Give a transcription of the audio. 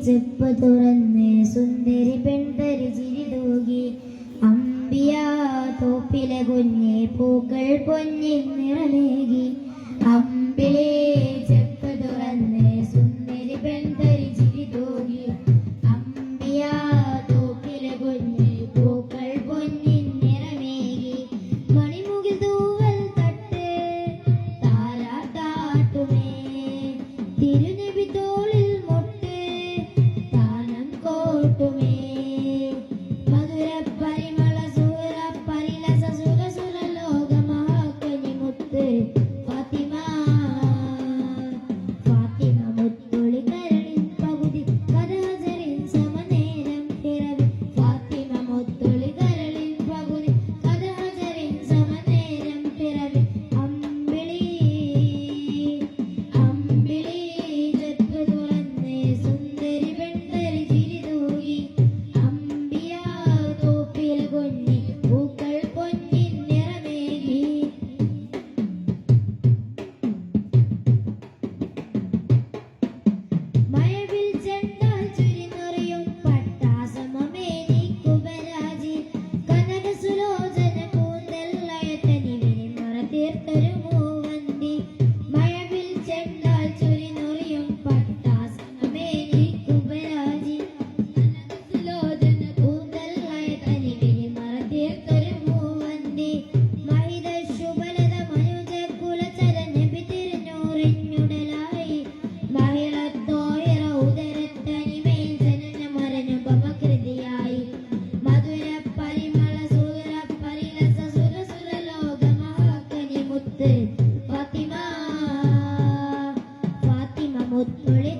ചെപ്പ് തുറന്ന് സുന്ദരി പെൺതരി ചിരി തൂകി അമ്പിയ തോപ്പിലെ കുഞ്ഞെ പൂക്കൾ പൊന്നിൽ നിറമേകി അമ്പിളി ചെപ്പ് തുറന്ന് സുന്ദരി പെൺതരി ചിരി തൂകി അമ്പിയ തോപ്പിലെ കുഞ്ഞെ പൂക്കൾ പൊന്നിൽ നിറമേകി മണിമുകിൽ തൂവൽ തട്ട് താരാട്ടാട്ടുമേ തിരുനബി തോളിൽ മൊട്ട് താനം കോട്ടുമേ മധുര പരിമള സൂര പരിലസ സുര സുര ലോക മഹാകനി മുത്ത് ഫാത്തിമ ഫാത്തിമ മുത്തൊളി കരളിൻ പകുതി കഥാചരിൻ സമനേരം പിറവി ഫാത്തിമ മുത്തൊളി കരളിൻ പകുതി കഥാചരിൻ സമനേരം പിറവി അമ്പിളി അമ്പിളി ചെപ്പ് തുറന്ന് സുന്ദരി പെൺതരി ചിരി തൂകി അമ്പിയ തോപ്പിൽ കൊഞ്ഞി പൂക്കൾ പൊന്നിൻ നിറമേകി മഴവിൽ ചെണ്ടാൽ ചുരിനുറിയും പട്ടാസമേനിക്കുപരാജി കനകസുലോചന കൂന്തല്ലയത്തനിവിനി മറതീർത്തൊരു മൂവന്തി മഴവിൽ ചെണ്ടാൽ ചുരിനുറിയും പട്ടാസമേനിക്കുപരാജി കനകസുലോചന കൂന്തല്ലയത്തനിവിനി മറതീർത്തൊരു മൂവന്തി മഹിത ശുഭലത മനുജ കുലചര നബി തിരുനൂറിഞ്ഞുടലായി മഹിളത്തോയറ ഉദരത്തനിമയിൽ ജനനമരനുപമകൃതിയായി മധുര പരിമള സുര പരിലസ സുര സുര ലോക മഹാകനി മുത്ത് ഫാത്തിമ ഫാത്തിമ മുത്തൊളി